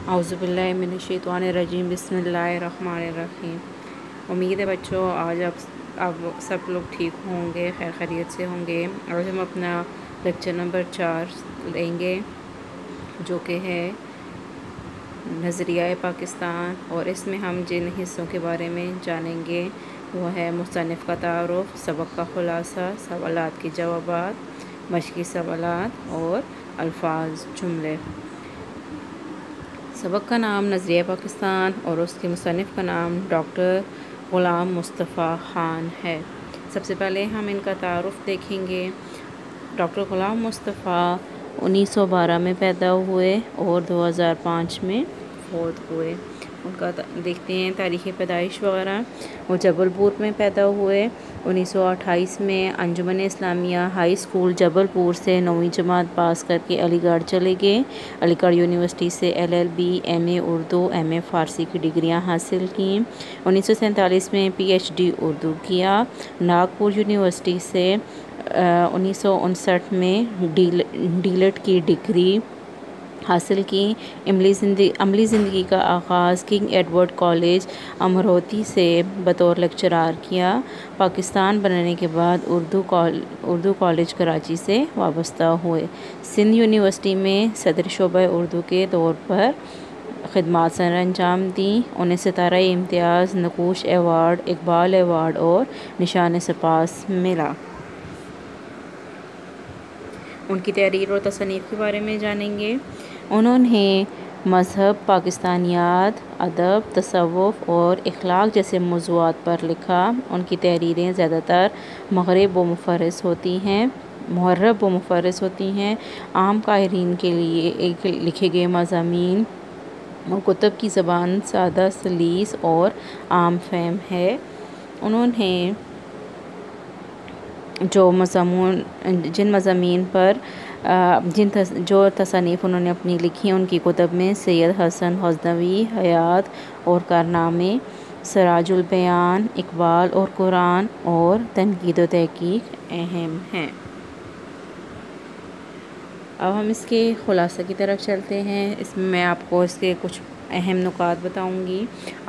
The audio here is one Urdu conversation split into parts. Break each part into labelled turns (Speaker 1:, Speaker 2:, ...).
Speaker 1: اعوذ باللہ من الشیطان الرجیم بسم اللہ الرحمن الرحیم۔ امید ہے بچوں آج آپ سب لوگ ٹھیک ہوں گے، خیر خیریت سے ہوں گے۔ آج ہم اپنا لیکچر نمبر 4 لیں گے جو کہ ہے نظریہ پاکستان، اور اس میں ہم جن حصوں کے بارے میں جانیں گے وہ ہے مصنف کا تعارف، سبق کا خلاصہ، سوالات کے جوابات، مشقی سوالات اور الفاظ جملے۔ سبق کا نام نظریہ پاکستان اور اس کے مصنف کا نام ڈاکٹر غلام مصطفیٰ خان ہے۔ سب سے پہلے ہم ان کا تعارف دیکھیں گے۔ ڈاکٹر غلام مصطفیٰ 1912 میں پیدا ہوئے اور 2005 میں فوت ہوئے۔ ان کا دیکھتے ہیں تاریخ پیدائش وغیرہ۔ وہ جبل پور میں پیدا ہوئے۔ 1928 میں انجمن اسلامیہ ہائی اسکول جبل پور سے 9ویں جماعت پاس کر کے علی گڑھ چلے گئے۔ علی گڑھ یونیورسٹی سے LLB، MA اردو، MA فارسی کی ڈگریاں حاصل کیں۔ 1947 میں PhD اردو کیا۔ ناگپور یونیورسٹی سے 1959 میں ڈیلٹ کی ڈگری حاصل کی۔ عملی زندگی کا آغاز کنگ ایڈورڈ کالج امروہتی سے بطور لیکچرار کیا۔ پاکستان بننے کے بعد اردو کالج کراچی سے وابستہ ہوئے۔ سندھ یونیورسٹی میں صدر شعبہ اردو کے طور پر خدمات سر انجام دیں۔ انہیں ستارہ امتیاز، نقوش ایوارڈ، اقبال ایوارڈ اور نشان سپاس ملا۔ ان کی تحریر اور تصنیف کے بارے میں جانیں گے۔ انہوں نے مذہب، پاکستانیات، ادب، تصوف اور اخلاق جیسے موضوعات پر لکھا۔ ان کی تحریریں زیادہ تر مغرب و مفرس ہوتی ہیں۔ عام قارئین کے لیے لکھے گئے مضامین اور کتب کی زبان سادہ، سلیس اور عام فہم ہے۔ انہوں نے جو تصانیف انہوں نے اپنی لکھی ان کی کتب میں سید حسن غزنوی حیات اور کارنامے، سراج البیان، اقبال اور قرآن اور تنقید و تحقیق اہم ہیں۔ اب ہم اس کے خلاصہ کی طرف چلتے ہیں۔ اس میں میں آپ کو اس کے کچھ اہم نکات بتاؤں گی۔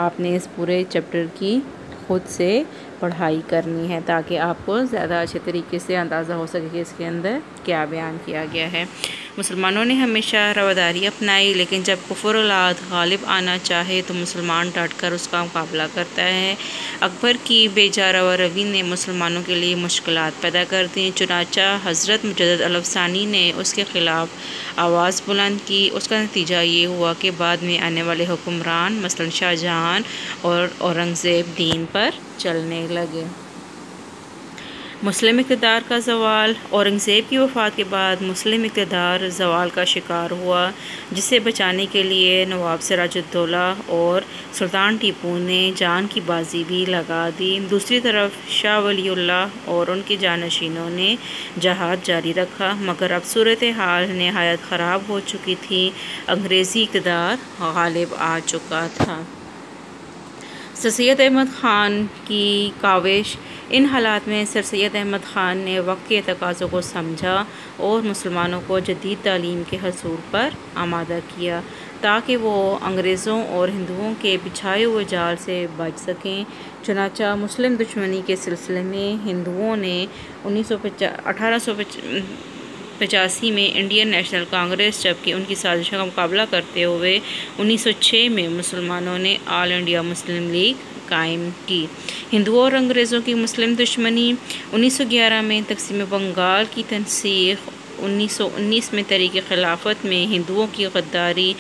Speaker 1: آپ نے اس پورے چیپٹر کی خود سے پڑھائی کرنی ہے تاکہ آپ کو زیادہ اچھے طریقے سے اندازہ ہو سکے کہ اس کے اندر کیا بیان کیا گیا ہے۔ مسلمانوں نے ہمیشہ رواداری اپنائی، لیکن جب کفر اولاد غالب آنا چاہے تو مسلمان ڈٹ کر اس کا مقابلہ کرتا ہے۔ اکبر کی بے جا روا روی نے مسلمانوں کے لیے مشکلات پیدا کر دیں، چنانچہ حضرت مجدد الف ثانی نے اس کے خلاف آواز بلند کی۔ اس کا نتیجہ یہ ہوا کہ بعد میں آنے والے حکمران مثلاً شاہ جہاں اور اورنگزیب دین پر چلنے لگے۔ مسلم اقتدار کا زوال۔ اورنگزیب کی وفات کے بعد مسلم اقتدار زوال کا شکار ہوا، جسے بچانے کے لیے نواب سراج الدولہ اور سلطان ٹیپو نے جان کی بازی بھی لگا دی۔ دوسری طرف شاہ ولی اللہ اور ان کے جانشینوں نے جہاد جاری رکھا، مگر اب صورتحال نہایت خراب ہو چکی تھی۔ انگریزی اقتدار غالب آ چکا تھا۔ سر سید احمد خان کی کاوش۔ ان حالات میں سر سید احمد خان نے وقت کے تقاضوں کو سمجھا اور مسلمانوں کو جدید تعلیم کے حصول پر آمادہ کیا تاکہ وہ انگریزوں اور ہندوؤں کے بچھائے ہوئے جال سے بچ سکیں۔ چنانچہ مسلم دشمنی کے سلسلے میں ہندوؤں نے 1885 میں انڈین نیشنل کانگریس، جبکہ ان کی سازشوں کا مقابلہ کرتے ہوئے 1906 میں مسلمانوں نے آل انڈیا مسلم لیگ قائم کی۔ ہندوؤں اور انگریزوں کی مسلم دشمنی۔ 1911 میں تقسیم بنگال کی تنسیخ۔ 1919 میں تحریک خلافت میں ہندوؤں کی غداری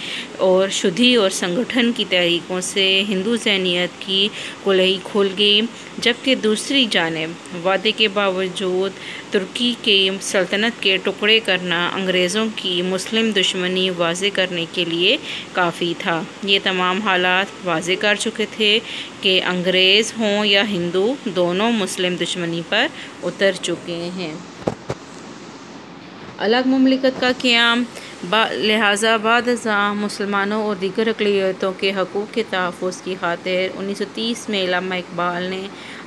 Speaker 1: اور شدھی اور سنگٹھن کی تحریکوں سے ہندو ذہنیت کی کلیہی کھل گئی، جبکہ دوسری جانب وعدے کے باوجود ترکی کی سلطنت کے ٹکڑے کرنا انگریزوں کی مسلم دشمنی واضح کرنے کے لیے کافی تھا۔ یہ تمام حالات واضح کر چکے تھے کہ انگریز ہوں یا ہندو، دونوں مسلم دشمنی پر اتر چکے ہیں۔ الگ مملکت کا قیام۔ لہٰذا بعد ازاں مسلمانوں اور دیگر اقلیتوں کے حقوق کے تحفظ کی خاطر 1930 میں علامہ اقبال نے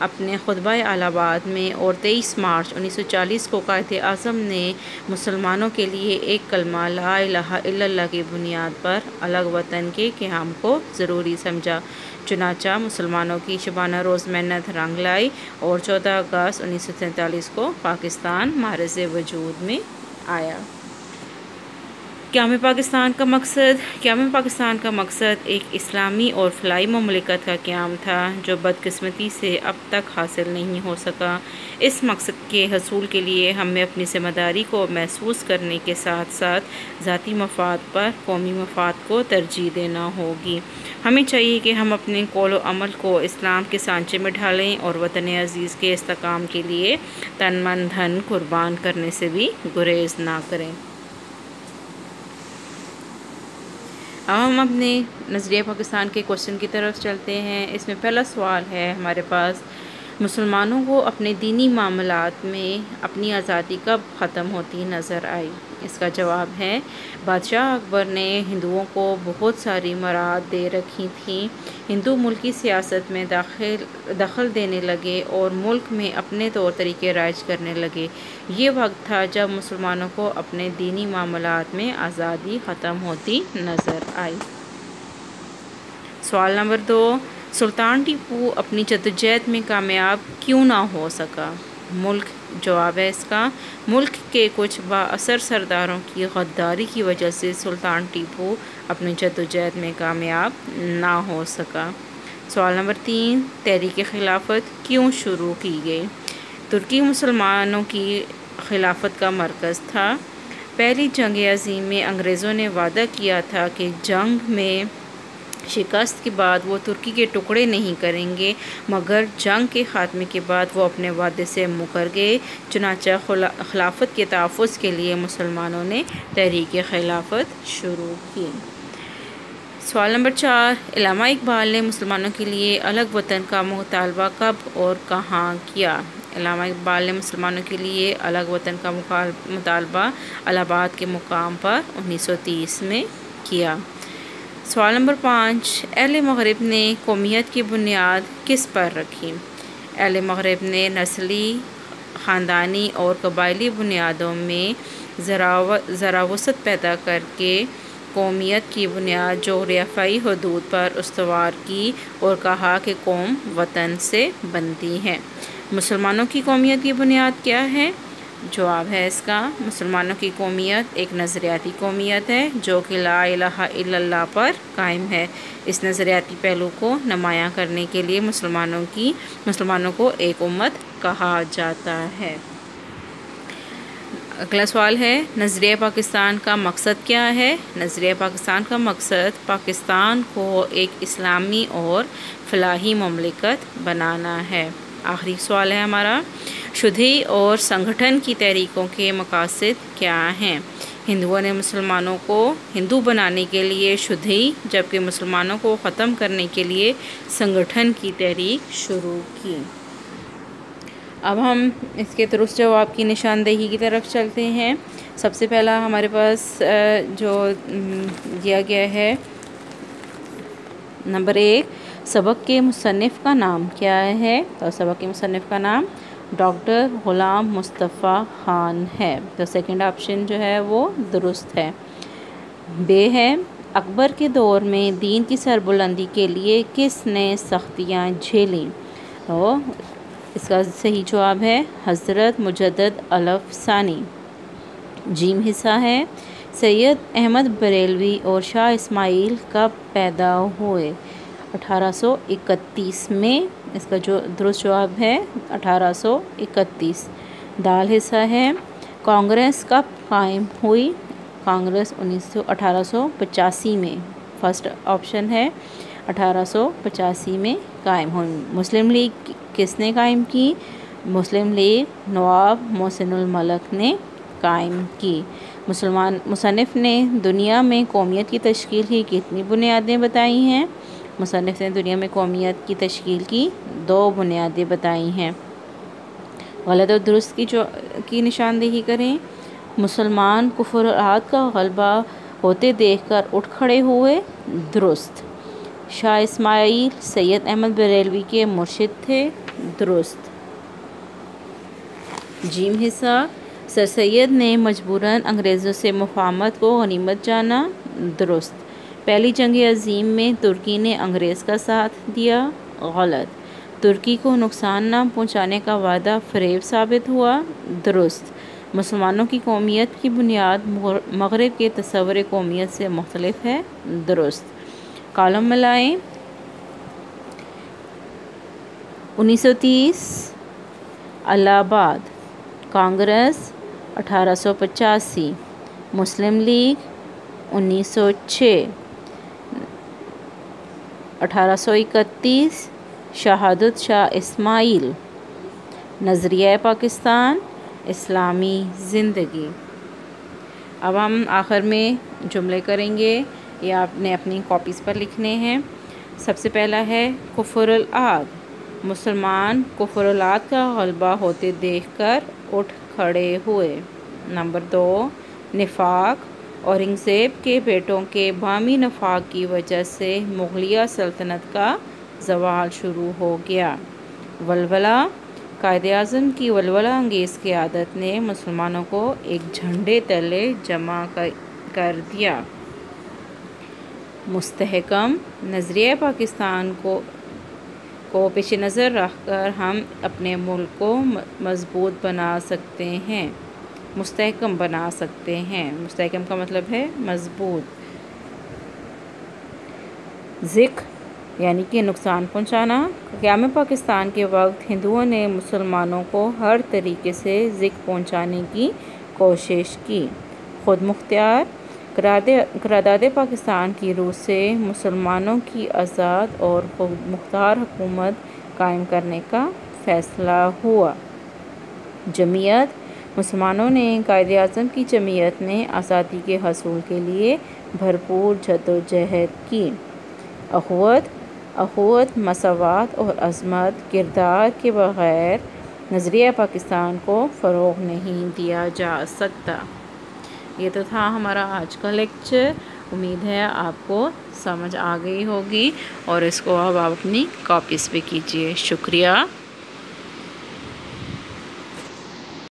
Speaker 1: اپنے خطبہ الہ آباد میں اور 23 مارچ 1940 کو قائد اعظم نے مسلمانوں کے لیے ایک کلمہ لا الہ الا اللہ کی بنیاد پر الگ وطن کے قیام کو ضروری سمجھا۔ چنانچہ مسلمانوں کی شبانہ روز محنت رنگ لائی اور 14 اگست 1947 کو پاکستان معرض وجود میں آیا۔ قیام پاکستان کا مقصد ایک اسلامی اور فلاحی مملکت کا قیام تھا جو بدقسمتی سے اب تک حاصل نہیں ہو سکا۔ اس مقصد کے حصول کے لیے ہمیں اپنی ذمہ داری کو محسوس کرنے کے ساتھ ساتھ ذاتی مفاد پر قومی مفاد کو ترجیح دینا ہوگی۔ ہمیں چاہیے کہ ہم اپنے قول و عمل کو اسلام کے سانچے میں ڈھالیں اور وطن عزیز کے استحکام کے لیے تن من دھن قربان کرنے سے بھی گریز نہ کریں۔ اب ہم اپنے نظریہ پاکستان کے کوشچن کی طرف چلتے ہیں۔ اس میں پہلا سوال ہے ہمارے پاس، مسلمانوں کو اپنے دینی معاملات میں اپنی آزادی کب ختم ہوتی نظر آئی؟ اس کا جواب ہے، بادشاہ اکبر نے ہندوؤں کو بہت ساری مراعات دے رکھی تھیں، ہندو ملکی سیاست میں دخل دینے لگے اور ملک میں اپنے طور طریقے رائج کرنے لگے۔ یہ وقت تھا جب مسلمانوں کو اپنے دینی معاملات میں آزادی ختم ہوتی نظر آئی۔ سوال نمبر 2، سلطان ٹیپو اپنی جدوجہد میں کامیاب کیوں نہ ہو سکا؟ جواب ہے اس کا، ملک کے کچھ بااثر سرداروں کی غداری کی وجہ سے سلطان ٹیپو اپنی جدوجہد میں کامیاب نہ ہو سکا۔ سوال نمبر 3، تحریک خلافت کیوں شروع کی گئی؟ ترکی مسلمانوں کی خلافت کا مرکز تھا۔ پہلی جنگ عظیم میں انگریزوں نے وعدہ کیا تھا کہ جنگ میں شکست کے بعد وہ ترکی کے ٹکڑے نہیں کریں گے، مگر جنگ کے خاتمے کے بعد وہ اپنے وعدے سے مکر گئے۔ چنانچہ خلافت کے تحفظ کے لیے مسلمانوں نے تحریک خلافت شروع کی۔ سوال نمبر 4، علامہ اقبال نے مسلمانوں کے لیے الگ وطن کا مطالبہ کب اور کہاں کیا؟ علامہ اقبال نے مسلمانوں کے لیے الگ وطن کا مطالبہ الہ آباد کے مقام پر 1930 میں کیا۔ سوال نمبر 5، اہل مغرب نے قومیت کی بنیاد کس پر رکھی؟ اہل مغرب نے نسلی، خاندانی اور قبائلی بنیادوں میں ذرا وسعت پیدا کر کے قومیت کی بنیاد جغرافیائی حدود پر استوار کی اور کہا کہ قوم وطن سے بنتی ہے۔ مسلمانوں کی قومیت کی بنیاد کیا ہے؟ جواب ہے اس کا، مسلمانوں کی قومیت ایک نظریاتی قومیت ہے جو کہ لا الہ الا اللہ پر قائم ہے۔ اس نظریاتی پہلو کو نمایاں کرنے کے لیے مسلمانوں کو ایک امت کہا جاتا ہے۔ اگلا سوال ہے، نظریہ پاکستان کا مقصد کیا ہے؟ نظریہ پاکستان کا مقصد پاکستان کو ایک اسلامی اور فلاحی مملکت بنانا ہے۔ آخری سوال ہے ہمارا، شدھی اور سنگٹھن کی تحریکوں کے مقاصد کیا ہیں؟ ہندوؤں نے مسلمانوں کو ہندو بنانے کے لیے شدھی، جبکہ مسلمانوں کو ختم کرنے کے لیے سنگٹھن کی تحریک شروع کی۔ اب ہم اس کے درست جواب کی نشاندہی کی طرف چلتے ہیں۔ سب سے پہلا ہمارے پاس جو دیا گیا ہے، نمبر 1، سبق کے مصنف کا نام کیا ہے؟ تو سبق کے مصنف کا نام ڈاکٹر غلام مصطفیٰ خان ہے۔ تو سیکنڈ آپشن جو ہے وہ درست ہے۔ بے ہے، اکبر کے دور میں دین کی سربلندی کے لیے کس نے سختیاں جھیلیں؟ تو اس کا صحیح جواب ہے حضرت مجدد الف ثانی۔ جیم حصہ ہے، سید احمد بریلوی اور شاہ اسماعیل کب پیدا ہوئے؟ 1831 میں۔ اس کا جو درست جواب ہے 1831۔ دال حصہ ہے، کانگریس کب قائم ہوئی؟ کانگریس 1885 میں۔ فرسٹ آپشن ہے 1885 میں قائم ہوئی۔ مسلم لیگ کس نے قائم کی؟ مسلم لیگ نواب محسن الملک نے قائم کی۔ مصنف نے دنیا میں قومیت کی تشکیل کی کتنی بنیادیں بتائی ہیں؟ مصنف نے دنیا میں قومیت کی تشکیل کی 2 بنیادیں بتائی ہیں۔ غلط اور درست کی نشاندہی کریں۔ مسلمان کفرات کا غلبہ ہوتے دیکھ کر اٹھ کھڑے ہوئے، درست۔ شاہ اسماعیل سید احمد بریلوی کے مرشد تھے، درست۔ جیم حصہ، سر سید نے مجبوراً انگریزوں سے مفاہمت کو غنیمت جانا، درست۔ پہلی جنگ عظیم میں ترکی نے انگریز کا ساتھ دیا، غلط۔ ترکی کو نقصان نہ پہنچانے کا وعدہ فریب ثابت ہوا، درست۔ مسلمانوں کی قومیت کی بنیاد مغرب کے تصور قومیت سے مختلف ہے، درست۔ کالم ملائیں۔ 1930 الہ آباد کانگریس 1885، مسلم لیگ 1906، 1831 شہادت شاہ اسماعیل، نظریہ پاکستان، اسلامی زندگی۔ اب ہم آخر میں جملے کریں گے، یہ آپ نے اپنی کاپیز پر لکھنے ہیں۔ سب سے پہلا ہے کفر العاد، مسلمان کفر العاد کا غلبہ ہوتے دیکھ کر اٹھ کھڑے ہوئے۔ نمبر 2، نفاق، اورنگزیب کے بیٹوں کے باہمی نفاق کی وجہ سے مغلیہ سلطنت کا زوال شروع ہو گیا۔ ولولہ، قائد اعظم کی ولولہ انگیز قیادت نے مسلمانوں کو ایک جھنڈے تلے جمع کر دیا۔ مستحکم، نظریہ پاکستان کو پیش نظر رکھ کر ہم اپنے ملک کو مضبوط بنا سکتے ہیں، مستحکم بنا سکتے ہیں۔ مستحکم کا مطلب ہے مضبوط۔ ذکر یعنی کہ نقصان پہنچانا، قیام پاکستان کے وقت ہندوؤں نے مسلمانوں کو ہر طریقے سے ذکر پہنچانے کی کوشش کی۔ خود مختار، قرارداد پاکستان کی روح سے مسلمانوں کی آزاد اور خود مختار حکومت قائم کرنے کا فیصلہ ہوا۔ جمعیت، مسلمانوں نے قائد اعظم کی جمعیت میں آزادی کے حصول کے لیے بھرپور جدوجہد کی۔ اخوت، مساوات اور عظمت کردار کے بغیر نظریہ پاکستان کو فروغ نہیں دیا جا سکتا۔ یہ تو تھا ہمارا آج کا لیکچر۔ امید ہے آپ کو سمجھ آ گئی ہوگی اور اس کو اب آپ اپنی کاپیز پہ کیجیے۔ شکریہ۔